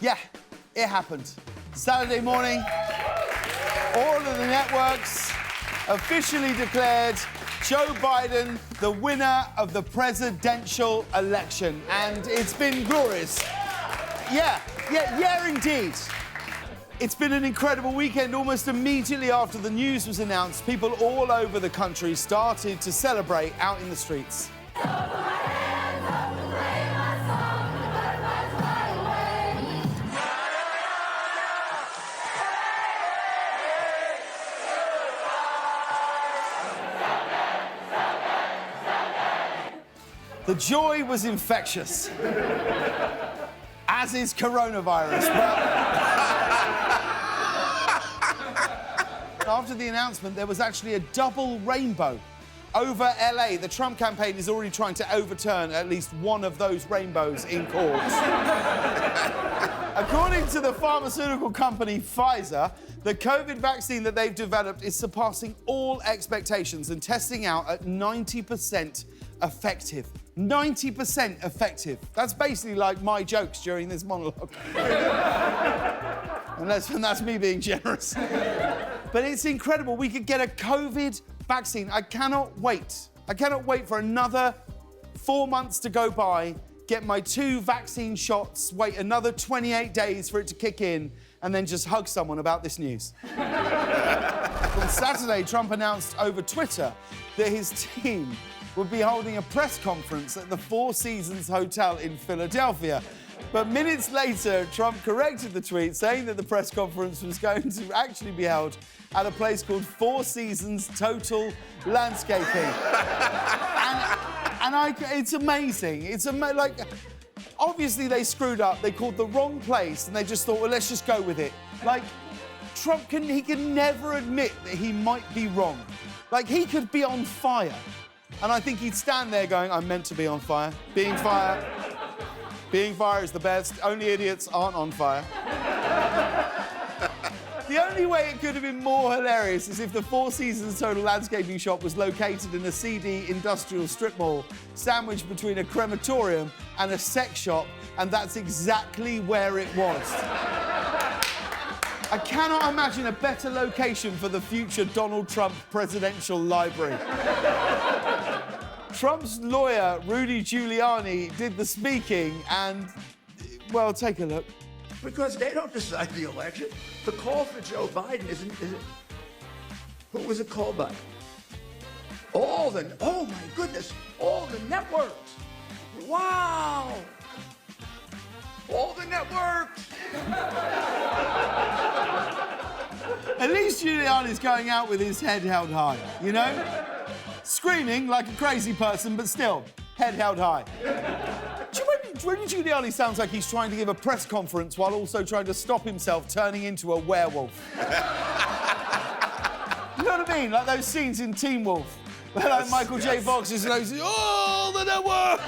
Yeah, it happened. Saturday morning, all of the networks officially declared Joe Biden the winner of the presidential election. And it's been glorious. Yeah, indeed. It's been an incredible weekend. Almost immediately after the news was announced, people all over the country started to celebrate out in the streets. The joy was infectious, as is coronavirus. After the announcement, there was actually a double rainbow over LA. The Trump campaign is already trying to overturn at least one of those rainbows in court. According to the pharmaceutical company Pfizer, the COVID vaccine that they've developed is surpassing all expectations and testing out at 90% effective. 90% effective. That's basically like my jokes during this monologue. and that's me being generous. But it's incredible. We could get a COVID vaccine. I cannot wait. I cannot wait for another 4 months to go by, get my 2 vaccine shots, wait another 28 days for it to kick in, and then just hug someone about this news. On Saturday, Trump announced over Twitter that his team would be holding a press conference at the Four Seasons Hotel in Philadelphia. But minutes later, Trump corrected the tweet, saying that the press conference was going to actually be held at a place called Four Seasons Total Landscaping. It's amazing. Like, obviously they screwed up. They called the wrong place, and they just thought, well, let's just go with it. Like, Trump can never admit that he might be wrong. Like, he could be on fire. And I think he'd stand there going, I'm meant to be on fire. Being fire is the best. Only idiots aren't on fire. The only way it could have been more hilarious is if the Four Seasons Total Landscaping shop was located in a seedy industrial strip mall, sandwiched between a crematorium and a sex shop, and that's exactly where it was. I cannot imagine a better location for the future Donald Trump presidential library. Trump's lawyer, Rudy Giuliani, did the speaking and, well, take a look. Because they don't decide the election. The call for Joe Biden is it? Who was it called by? Oh my goodness, all the networks. Wow. All the networks. At least Giuliani's going out with his head held high, you know? Screaming like a crazy person, but still, head held high. Rudy Giuliani sounds like he's trying to give a press conference while also trying to stop himself turning into a werewolf. You know what I mean? Like those scenes in Teen Wolf, where like Michael J. Fox is like, oh, the network!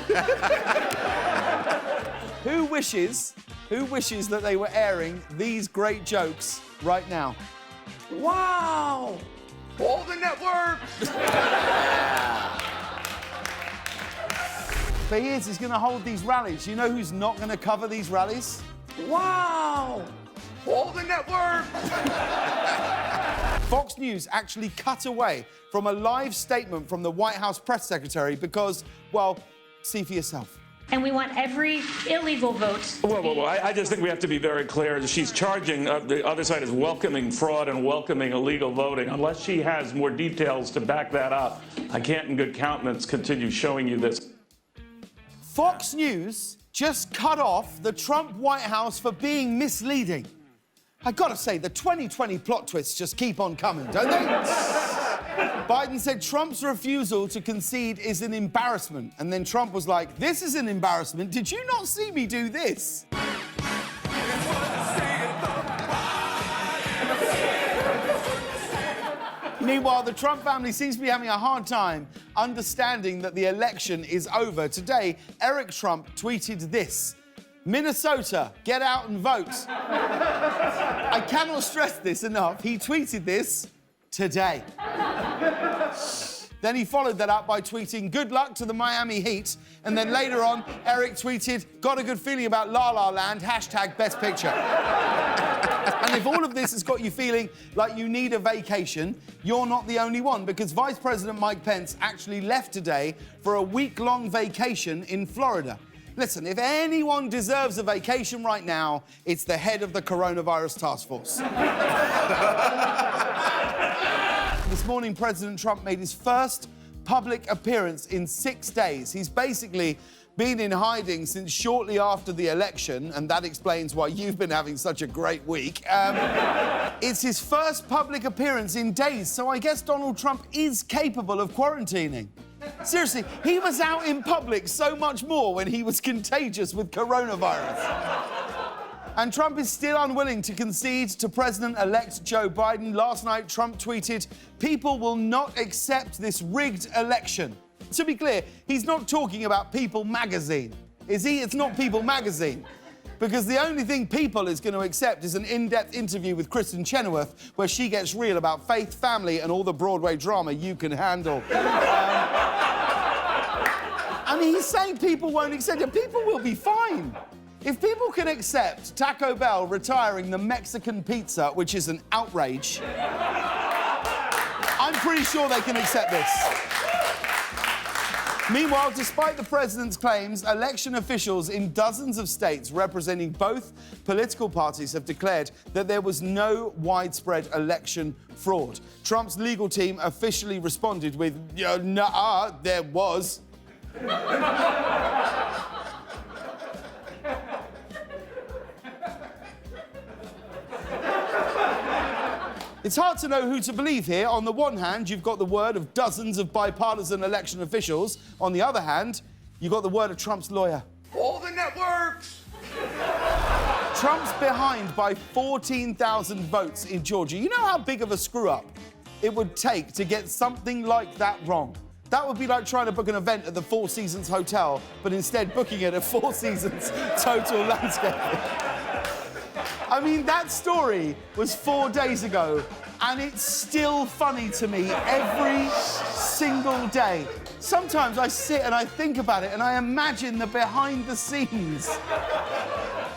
Who wishes that they were airing these great jokes right now? Wow! All the networks! For years, he's going to hold these rallies. You know who's not going to cover these rallies? Wow! All the networks! Fox News actually cut away from a live statement from the White House press secretary because, well, see for yourself. And we want every illegal vote. Well, I just think we have to be very clear. She's charging, the other side is welcoming fraud and welcoming illegal voting. Unless she has more details to back that up, I can't in good countenance continue showing you this. Fox News just cut off the Trump White House for being misleading. I gotta say, the 2020 plot twists just keep on coming, don't they? Biden said Trump's refusal to concede is an embarrassment. And then Trump was like, this is an embarrassment. Did you not see me do this? Meanwhile, the Trump family seems to be having a hard time understanding that the election is over. Today, Eric Trump tweeted this: Minnesota, get out and vote. I cannot stress this enough. He tweeted this today. Then he followed that up by tweeting, "Good luck to the Miami Heat." And then later on, Eric tweeted, "Got a good feeling about La La Land, hashtag best picture." And if all of this has got you feeling like you need a vacation, you're not the only one, because Vice President Mike Pence actually left today for a week-long vacation in Florida. Listen, if anyone deserves a vacation right now, it's the head of the coronavirus task force. This morning, President Trump made his first public appearance in 6 days. He's basically been in hiding since shortly after the election, and that explains why you've been having such a great week. It's his first public appearance in days, so I guess Donald Trump is capable of quarantining. Seriously, he was out in public so much more when he was contagious with coronavirus. And Trump is still unwilling to concede to President-elect Joe Biden. Last night, Trump tweeted, "People will not accept this rigged election." To be clear, he's not talking about People magazine, is he? It's not People magazine. Because the only thing People is going to accept is an in-depth interview with Kristen Chenoweth, where she gets real about faith, family, and all the Broadway drama you can handle. I mean, he's saying people won't accept it. People will be fine. If people can accept Taco Bell retiring the Mexican pizza, which is an outrage, I'm pretty sure they can accept this. Meanwhile, despite the president's claims, election officials in dozens of states representing both political parties have declared that there was no widespread election fraud. Trump's legal team officially responded with, "Nuh-uh, there was." It's hard to know who to believe here. On the one hand, you've got the word of dozens of bipartisan election officials. On the other hand, you've got the word of Trump's lawyer. All the networks! Trump's behind by 14,000 votes in Georgia. You know how big of a screw-up it would take to get something like that wrong? That would be like trying to book an event at the Four Seasons Hotel, but instead booking it at Four Seasons Total Landscaping. I mean, that story was 4 days ago, and it's still funny to me every single day. Sometimes I sit and I think about it, and I imagine the behind the scenes.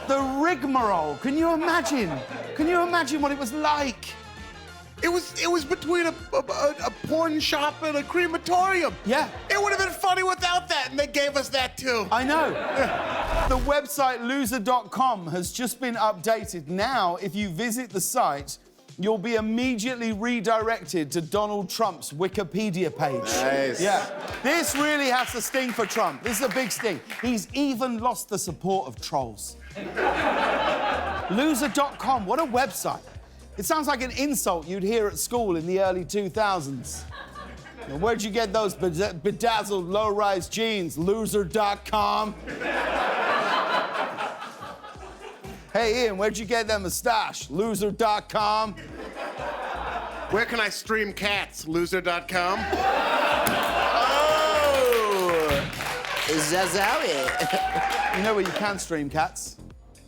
The rigmarole. Can you imagine? Can you imagine what it was like? It was between a porn shop and a crematorium. Yeah. It would have been funny without that, and they gave us that too. I know. The website loser.com has just been updated. Now, if you visit the site, you'll be immediately redirected to Donald Trump's Wikipedia page. Nice. Yeah. This really has to sting for Trump. This is a big sting. He's even lost the support of trolls. Loser.com, what a website. It sounds like an insult you'd hear at school in the early 2000s. Where'd you get those bedazzled low-rise jeans? Loser.com. Hey, Ian, where'd you get that mustache? Loser.com. Where can I stream cats? Loser.com. Oh! Zazowie. You know where you can stream cats?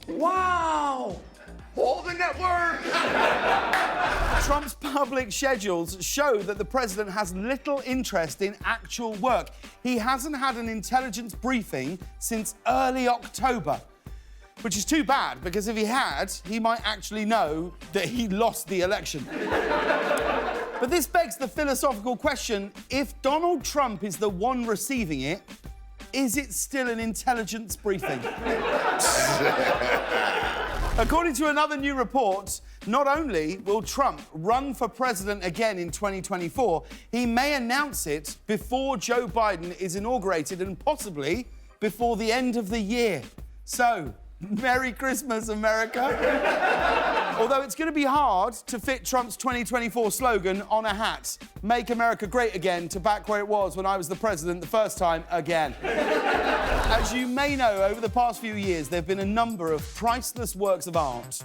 Wow! All the networks! Trump's public schedules show that the president has little interest in actual work. He hasn't had an intelligence briefing since early October, which is too bad, because if he had, he might actually know that he lost the election. But this begs the philosophical question, if Donald Trump is the one receiving it, is it still an intelligence briefing? According to another new report, not only will Trump run for president again in 2024, he may announce it before Joe Biden is inaugurated and possibly before the end of the year. So, Merry Christmas, America. Although it's going to be hard to fit Trump's 2024 slogan on a hat, "Make America Great Again," to back where it was when I was the president the first time again. As you may know, over the past few years, there have been a number of priceless works of art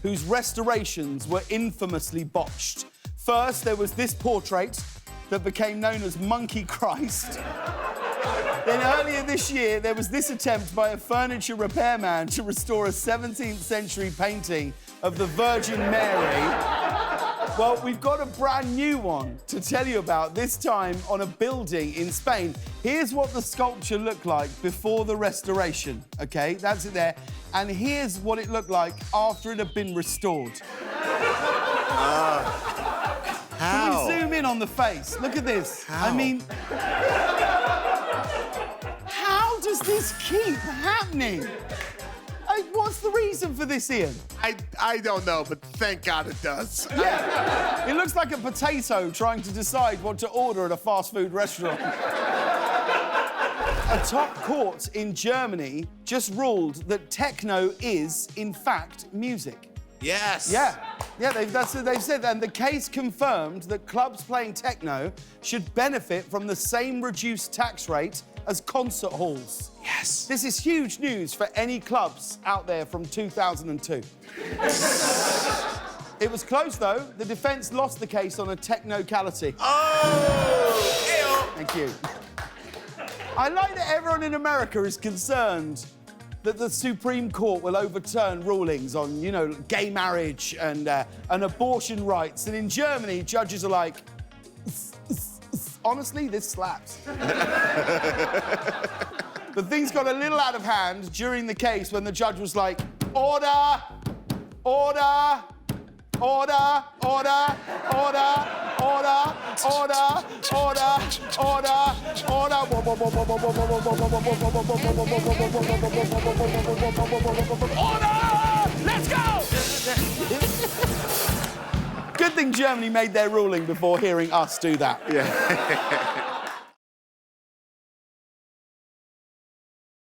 whose restorations were infamously botched. First, there was this portrait that became known as Monkey Christ. Then earlier this year, there was this attempt by a furniture repairman to restore a 17th century painting of the Virgin Mary. Well, we've got a brand new one to tell you about, this time on a building in Spain. Here's what the sculpture looked like before the restoration, OK? That's it there. And here's what it looked like after it had been restored. How? Can we zoom in on the face? Look at this. How? I mean... How does this keep happening? What's the reason for this, Ian? I don't know, but thank God it does. Yeah. It looks like a potato trying to decide what to order at a fast food restaurant. A top court in Germany just ruled that techno is, in fact, music. Yes. Yeah, that's what they've said. And the case confirmed that clubs playing techno should benefit from the same reduced tax rate as concert halls. Yes. This is huge news for any clubs out there from 2002. It was close, though. The defence lost the case on a technicality. Oh! Thank you. I like that everyone in America is concerned that the Supreme Court will overturn rulings on, you know, gay marriage and abortion rights. And in Germany, judges are like, honestly, this slaps. But things got a little out of hand during the case when the judge was like, order, order, order, order, order, order, order, order, order, order. Order! Let's go! Good thing Germany made their ruling before hearing us do that. Yeah.